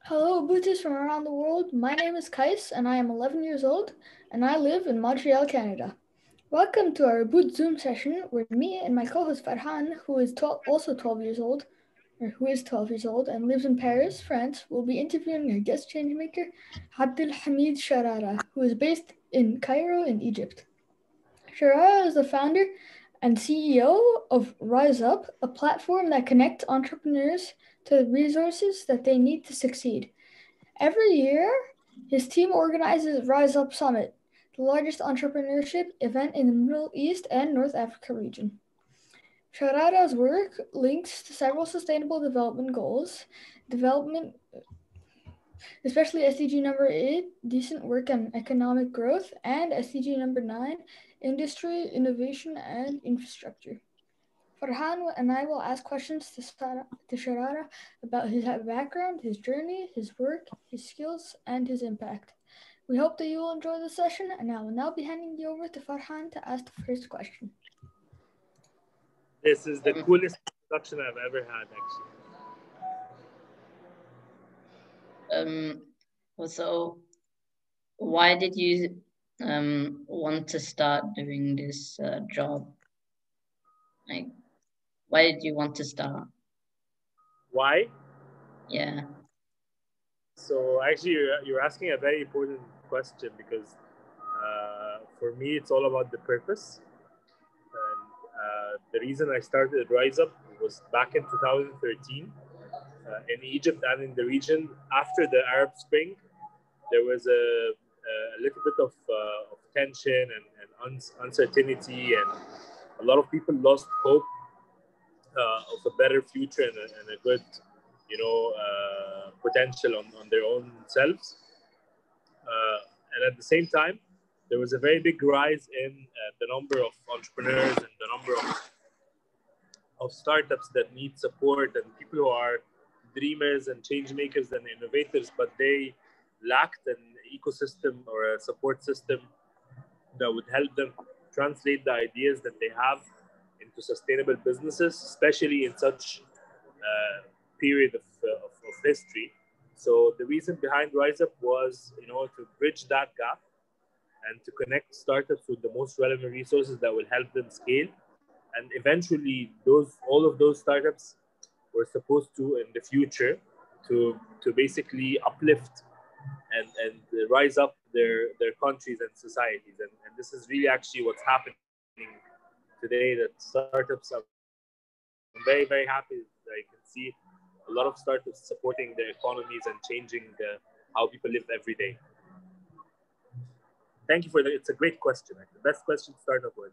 Hello, Booties from around the world. My name is Kais, and I am 11 years old, and I live in Montreal, Canada. Welcome to our Oboot Zoom session, where me and my co-host Farhaan, who is also 12 years old, or who is 12 years old and lives in Paris, France, will be interviewing our guest changemaker, Abdelhameed Sharara, who is based in Cairo in Egypt. Sharara is the founder and CEO of RiseUp, a platform that connects entrepreneurs to the resources that they need to succeed. Every year, his team organizes RiseUp Summit, the largest entrepreneurship event in the Middle East and North Africa region. Sharara's work links to several sustainable development goals, development, especially SDG number 8, decent work and economic growth, and SDG number 9, industry, innovation, and infrastructure. Farhaan and I will ask questions to Sharara about his background, his journey, his work, his skills, and his impact. We hope that you will enjoy the session, and I will now be handing you over to Farhaan to ask the first question. This is the coolest introduction I've ever had, actually. So why did you want to start doing this job? Like, why did you want to start? Why? Yeah. So actually, you're asking a very important question because for me, it's all about the purpose. And the reason I started RiseUp was back in 2013 in Egypt and in the region. After the Arab Spring, there was a little bit of tension and uncertainty, and a lot of people lost hope of a better future and a good, potential on their own selves. And at the same time, there was a very big rise in the number of entrepreneurs and the number of startups that need support, and people who are dreamers and change makers and innovators, but they lacked an ecosystem or a support system that would help them translate the ideas that they have into sustainable businesses, especially in such period of history. So the reason behind RiseUp was, to bridge that gap and to connect startups with the most relevant resources that will help them scale. And eventually, all of those startups were supposed to, in the future, to basically uplift and rise up their countries and societies. And this is really actually what's happening today, that startups are very, very happy that I can see a lot of startups supporting their economies and changing how people live every day. Thank you for that. It's a great question. The best question to start off with.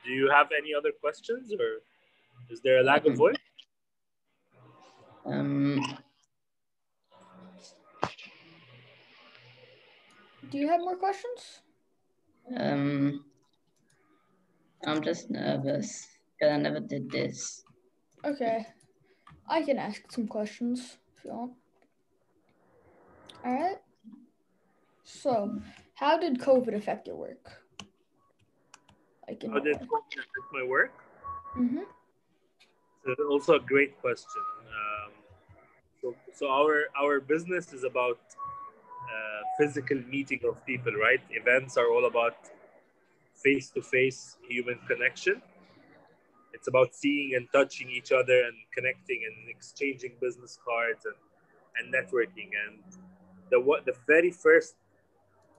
Do you have any other questions, or is there a lack of voice? Do you have more questions? I'm just nervous because I never did this. Okay, I can ask some questions if you want. All right. So, how did COVID affect your work? How did COVID affect my work? Mm-hmm. So also a great question. So our business is about physical meeting of people, right? Events are all about face-to-face human connection. It's about seeing and touching each other and connecting and exchanging business cards and networking. And the very first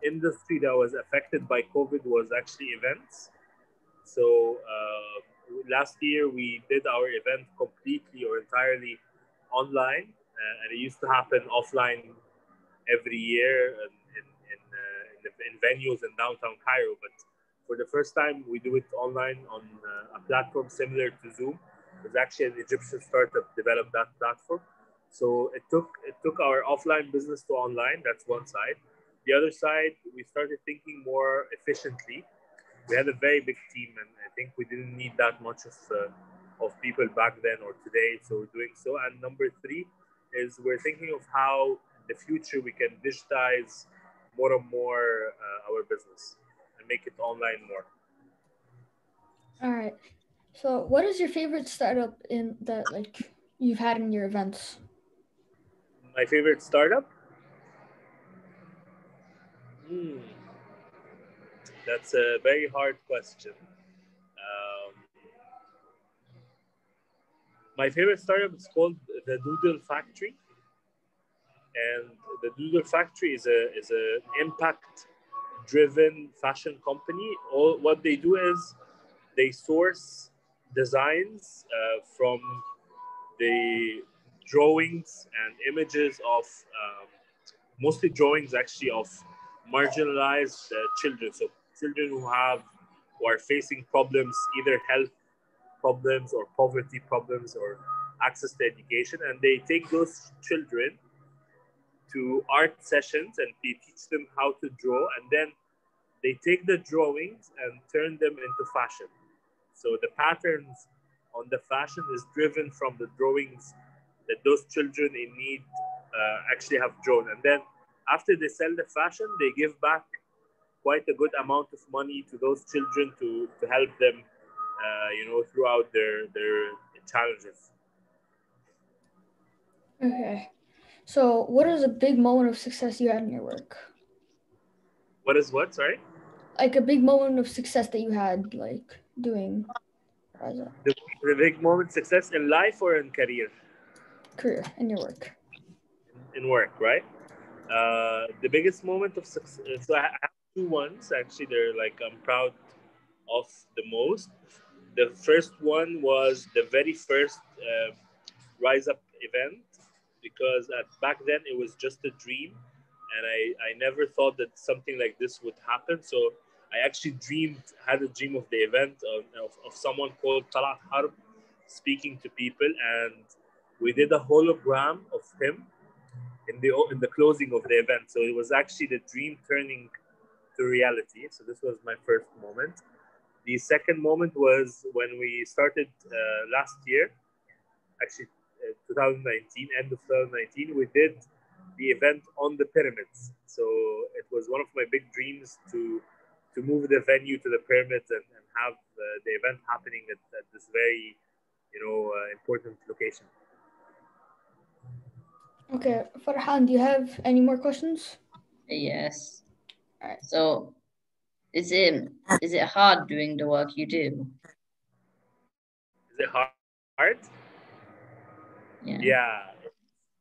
industry that was affected by COVID was actually events. So last year we did our event completely or entirely online, and it used to happen offline every year in venues in downtown Cairo. But for the first time, we do it online on a platform similar to Zoom. It was actually an Egyptian startup developed that platform. So it took our offline business to online. That's one side. The other side, we started thinking more efficiently. We had a very big team, and I think we didn't need that much of people back then or today. So we're doing so. And number three is we're thinking of how the future we can digitize more and more our business and make it online more. All right. So what is your favorite startup in that you've had in your events? My favorite startup? That's a very hard question. My favorite startup is called the Doodle Factory, and the Doodle Factory is an impact-driven fashion company. All what they do is they source designs from the drawings and images of mostly drawings actually of marginalized children. So children who are facing problems, either health problems or poverty problems or access to education, and they take those children to art sessions and they teach them how to draw, and then they take the drawings and turn them into fashion. So the patterns on the fashion is driven from the drawings that those children in need actually have drawn. And then after they sell the fashion, they give back quite a good amount of money to those children to help them, throughout their challenges. Okay. So what is a big moment of success you had in your work? What is what? Sorry? Like a big moment of success that you had doing RiseUp. The big moment of success in life or in career? Career, in your work. In work, right? The biggest moment of success. So I have two ones actually. They're I'm proud of the most. The first one was the very first RiseUp event, because back then it was just a dream, and I never thought that something like this would happen. So I actually had a dream of the event of someone called Talat Harb speaking to people, and we did a hologram of him in the closing of the event. So it was actually the dream turning to reality. So this was my first moment. The second moment was when we started last year, actually 2019, end of 2019, we did the event on the pyramids. So it was one of my big dreams to move the venue to the pyramids and have the event happening at this very, important location. Okay, Farhaan, do you have any more questions? Yes. All right. So is it hard doing the work you do? Is it hard? Yeah.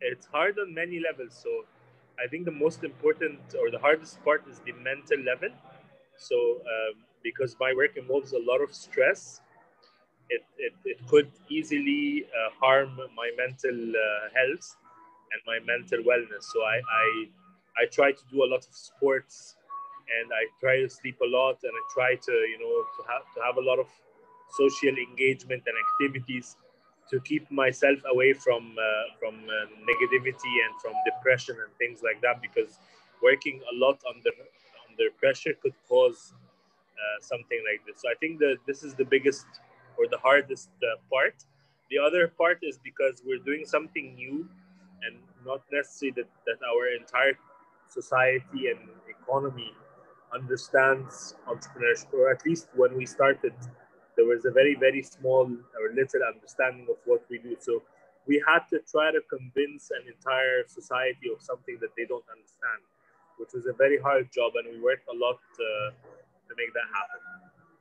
It's hard on many levels. So I think the most important or the hardest part is the mental level. So because my work involves a lot of stress, it could easily harm my mental health and my mental wellness. So I try to do a lot of sports, and I try to sleep a lot, and I try to have a lot of social engagement and activities to keep myself away from negativity and from depression and things like that, because working a lot under pressure could cause something like this. So I think that this is the biggest or the hardest part. The other part is because we're doing something new, and not necessarily that our entire society and economy understands entrepreneurship, or at least when we started, there was a very, very small or little understanding of what we do. So we had to try to convince an entire society of something that they don't understand, which was a very hard job, and we worked a lot to make that happen.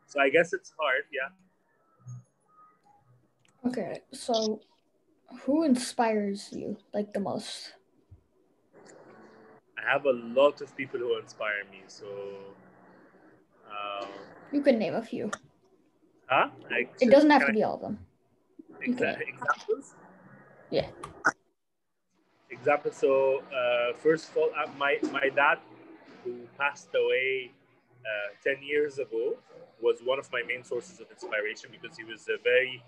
So I guess it's hard, yeah. Okay, so who inspires you the most? I have a lot of people who inspire me. So you can name a few. Huh? It doesn't have to be all of them. Examples? Yeah. Examples. So first of all, my dad, who passed away 10 years ago, was one of my main sources of inspiration, because he was a very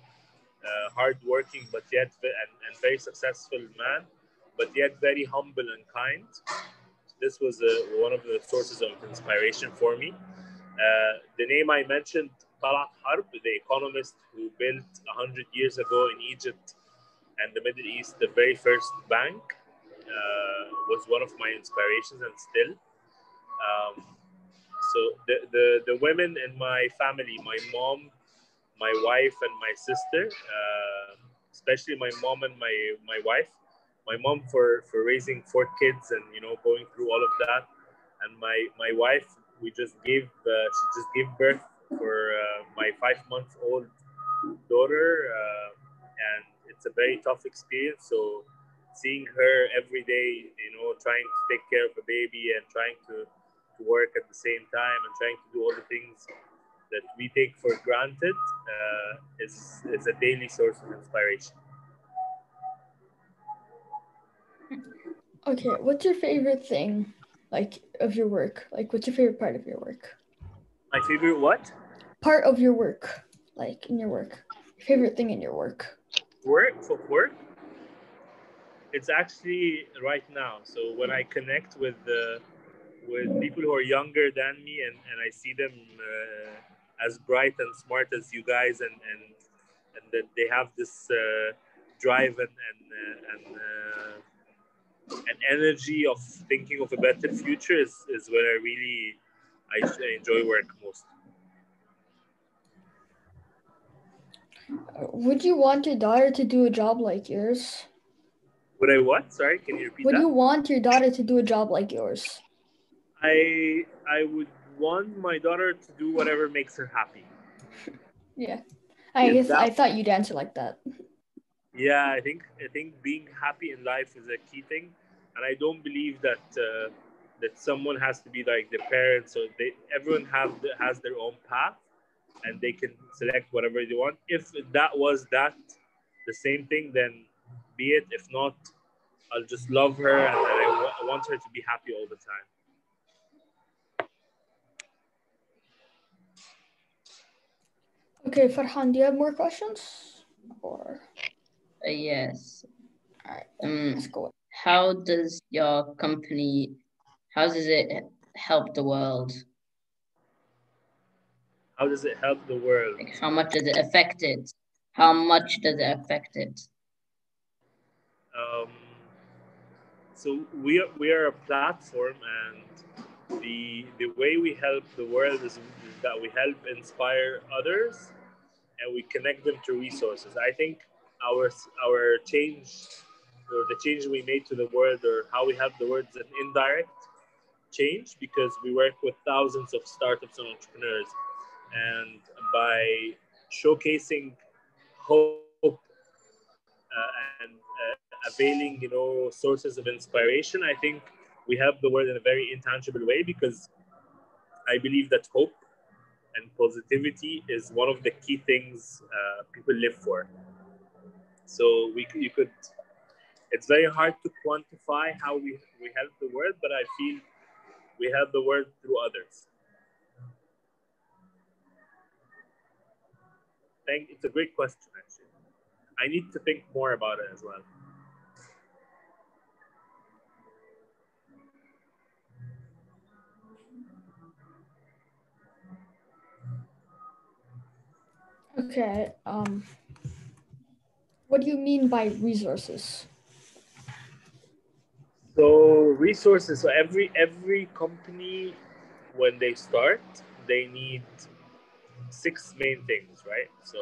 hardworking but yet and very successful man, but yet very humble and kind. This was one of the sources of inspiration for me. The name I mentioned, Talat Harb, the economist who built 100 years ago in Egypt and the Middle East the very first bank. was one of my inspirations and still. So the women in my family, my mom, my wife, and my sister, especially my mom and my wife. My mom for raising 4 kids and going through all of that, and my wife, she just gave birth for my 5-month-old daughter, and it's a very tough experience. So seeing her every day, trying to take care of a baby and trying to work at the same time and trying to do all the things that we take for granted is a daily source of inspiration. Okay, what's your favorite thing, of your work? What's your favorite part of your work? My favorite what? Part of your work, in your work. Your favorite thing in your work. Work? It's actually right now. So when I connect with people who are younger than me and I see them as bright and smart as you guys and that they have this drive and energy of thinking of a better future is where I enjoy work most. Would you want your daughter to do a job like yours? Would I what? Sorry, can you repeat that? Would you want your daughter to do a job like yours? I would want my daughter to do whatever makes her happy. Yeah. I thought you'd answer like that. Yeah, I think being happy in life is a key thing, and I don't believe that that someone has to be like the parents, or everyone has their own path, and they can select whatever they want. If that was the same thing, then be it. If not, I'll just love her, and I want her to be happy all the time. Okay, Farhaan, do you have more questions? Or Yes. all right, let's go. How does your company? How does it help the world? How does it help the world? How much does it affect it? How much does it affect it? So we are a platform, and the way we help the world is that we help inspire others, and we connect them to resources. I think our change, or the change we made to the world, or how we help the world, is an indirect change because we work with thousands of startups and entrepreneurs, and by showcasing hope and availing sources of inspiration, I think we help the world in a very intangible way, because I believe that hope and positivity is one of the key things people live for. So it's very hard to quantify how we help the world, but I feel we help the world through others. It's a great question, actually. I need to think more about it as well. Okay. What do you mean by resources? So resources. So every company, when they start, they need 6 main things, right? So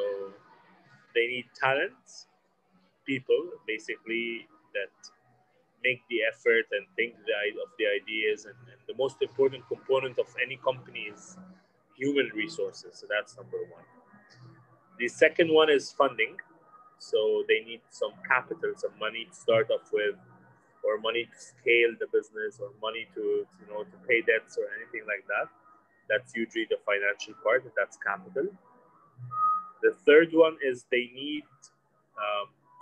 they need talent, people basically that make the effort and think of the ideas, and the most important component of any company is human resources. So that's number one. The second one is funding. So they need some capital, some money to start off with, or money to scale the business, or money to pay debts or anything like that. That's usually the financial part. That's capital. The third one is they need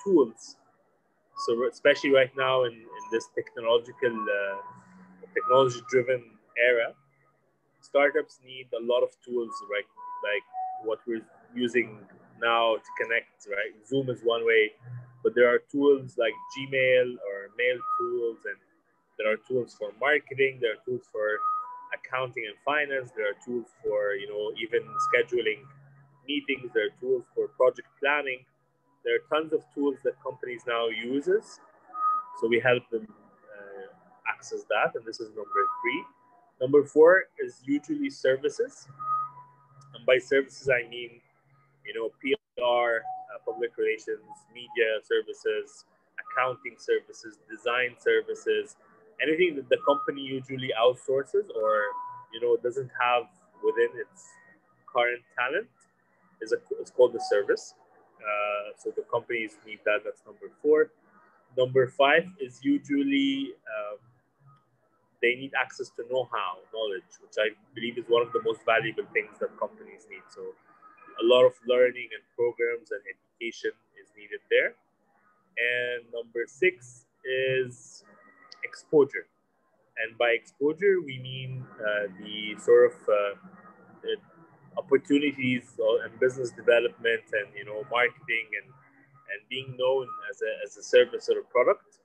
tools. So especially right now in this technology-driven era, startups need a lot of tools, right? Like what we're using now to connect, right? Zoom is one way, but there are tools like Gmail or mail tools, and there are tools for marketing, there are tools for accounting and finance, there are tools for even scheduling meetings, there are tools for project planning. There are tons of tools that companies now uses, so we help them access that, and this is number 3. Number 4 is usually services, and by services I mean, PR, public relations, media services, accounting services, design services, anything that the company usually outsources or doesn't have within its current talent it's called a service. So the companies need that. That's number 4. Number 5 is usually they need access to know-how, knowledge, which I believe is one of the most valuable things that companies need. So a lot of learning and programs and education is needed there. And number 6 is exposure. And by exposure, we mean the sort of opportunities and business development and marketing and being known as a service or a product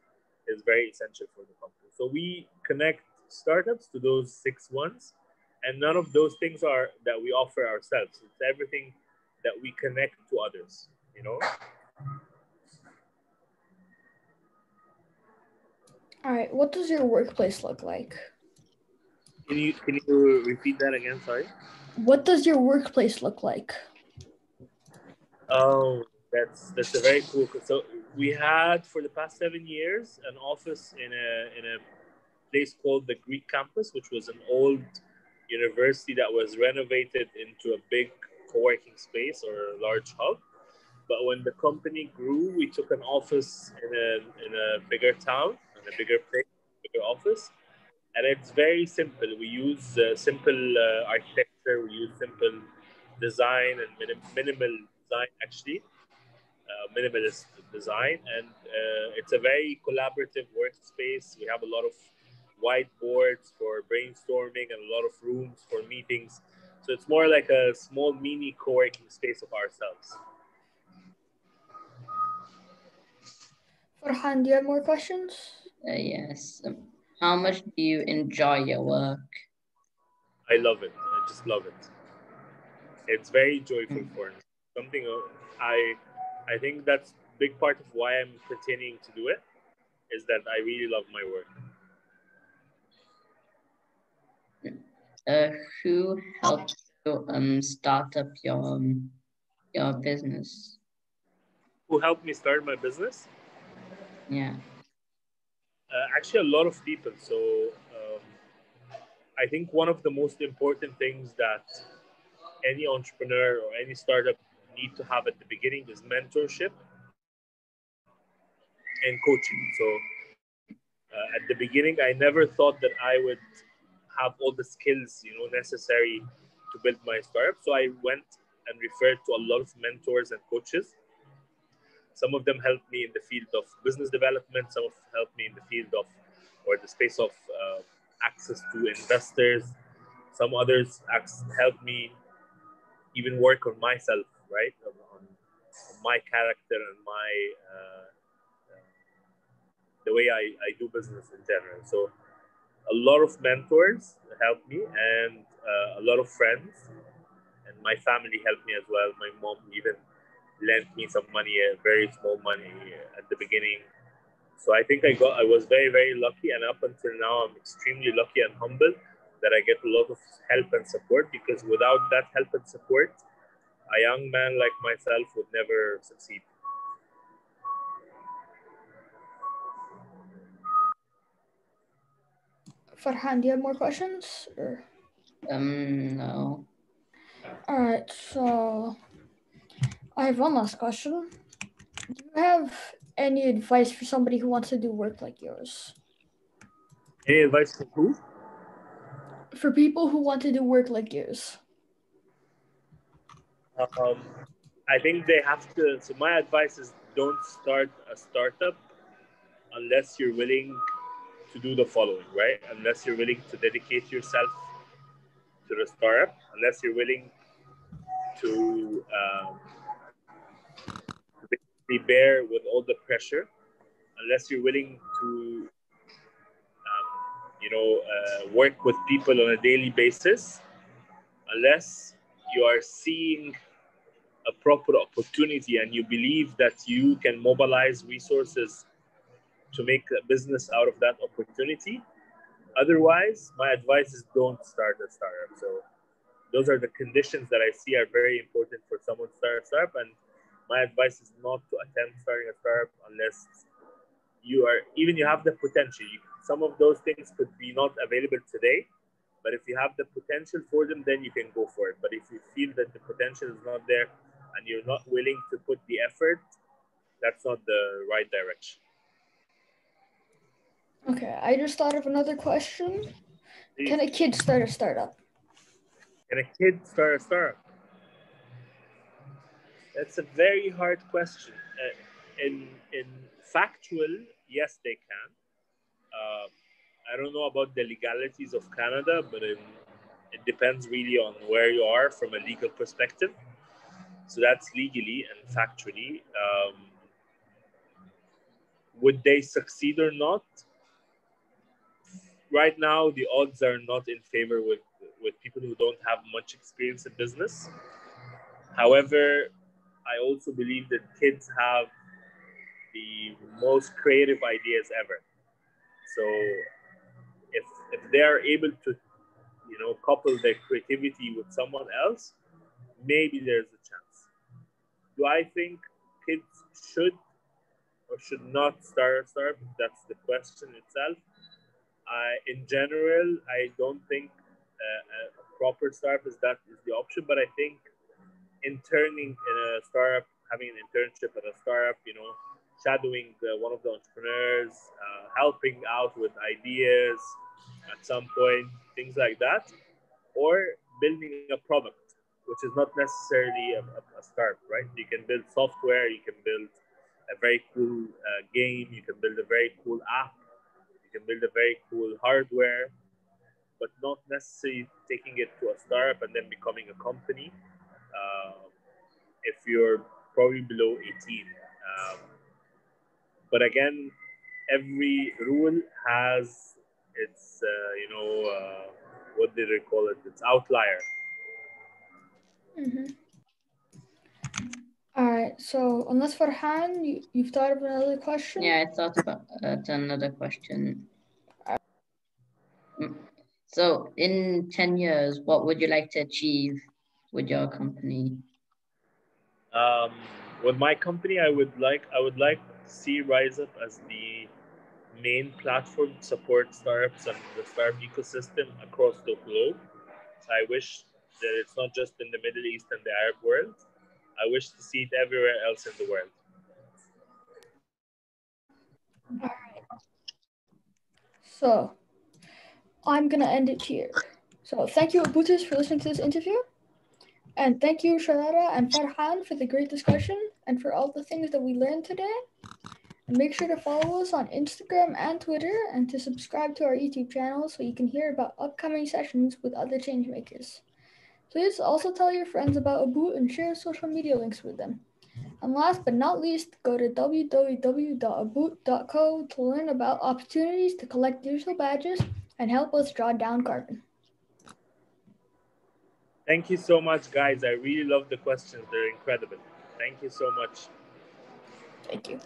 is very essential for the company. So we connect startups to those 6 ones, and none of those things are that we offer ourselves. It's everything that we connect to others. All right. What does your workplace look like? Can you repeat that again? Sorry. What does your workplace look like? Oh, that's a very cool. So we had for the past 7 years an office in a place called the Greek campus, which was an old university that was renovated into a big co-working space or a large hub. But when the company grew, we took an office in a bigger town, in a bigger place, bigger office. And it's very simple. We use simple architecture. We use simple design and minimal design, actually, minimalist design. And it's a very collaborative workspace. We have a lot of whiteboards for brainstorming and a lot of rooms for meetings. So it's more like a small mini co-working space of ourselves. Farhaan, do you have more questions? Yes. How much do you enjoy your work? I love it. I just love it. It's very joyful for me. Something I think that's a big part of why I'm continuing to do it, is that I really love my work. Who helped you start up your business? Who helped me start my business? Yeah. Actually, a lot of people. So I think one of the most important things that any entrepreneur or any startup need to have at the beginning is mentorship and coaching. So at the beginning, I never thought that I would have all the skills necessary to build my startup. So I went and referred to a lot of mentors and coaches. Some of them helped me in the field of business development. Some helped me in the field of, or the space of access to investors. Some others helped me even work on myself, right? On my character and my the way I do business in general. So a lot of mentors helped me, and a lot of friends, and my family helped me as well. My mom even lent me some money, very small money at the beginning. So I think I was very, very lucky, and up until now, I'm extremely lucky and humble that I get a lot of help and support, because without that help and support, a young man like myself would never succeed. Farhaan, do you have more questions? Or? No. All right, so I have one last question. Do you have any advice for somebody who wants to do work like yours? Any advice for who? For people who want to do work like yours. I think they have to. So my advice is, don't start a startup unless you're willing to do the following, right? Unless you're willing to dedicate yourself to the startup, unless you're willing to basically bear with all the pressure, unless you're willing to work with people on a daily basis, unless you are seeing a proper opportunity and you believe that you can mobilize resources to make a business out of that opportunity, Otherwise, my advice is don't start a startup. So those are the conditions that I see are very important for someone to start a startup. And my advice is not to attempt starting a startup unless you have the potential. Some of those things could be not available today, but if you have the potential for them, then you can go for it. But if you feel that the potential is not there and you're not willing to put the effort, that's not the right direction. Okay, I just thought of another question. Please. Can a kid start a startup? Can a kid start a startup? That's a very hard question. In factual, yes, they can. I don't know about the legalities of Canada, but it depends really on where you are from a legal perspective. So that's legally and factually. Would they succeed or not? Right now, the odds are not in favor with people who don't have much experience in business. However, I also believe that kids have the most creative ideas ever. So if they are able to, couple their creativity with someone else, maybe there's a chance. Do I think kids should or should not start a startup? That's the question itself. In general, I don't think a proper startup is the option, but I think interning in a startup, having an internship at a startup, shadowing one of the entrepreneurs, helping out with ideas at some point, things like that, or building a product, which is not necessarily a startup, right? You can build software, you can build a very cool game, you can build a very cool app, you can build a very cool hardware, but not necessarily taking it to a startup and then becoming a company if you're probably below 18. But again, every rule has its, what did they call it? It's outlier. Mm-hmm. All right, so unless Farhaan, you've thought of another question? Yeah, I thought about another question. So in 10 years, what would you like to achieve with your company? With my company, I would like to see RiseUp as the main platform to support startups and the startup ecosystem across the globe. So I wish that it's not just in the Middle East and the Arab world. I wish to see it everywhere else in the world. All right. So I'm gonna end it here. So thank you, Abootis, for listening to this interview. And thank you, Sharara and Farhaan, for the great discussion and for all the things that we learned today. And make sure to follow us on Instagram and Twitter and to subscribe to our YouTube channel so you can hear about upcoming sessions with other changemakers. Please also tell your friends about Oboot and share social media links with them. And last but not least, go to www.oboot.co to learn about opportunities to collect digital badges and help us draw down carbon. Thank you so much, guys. I really love the questions. They're incredible. Thank you so much. Thank you.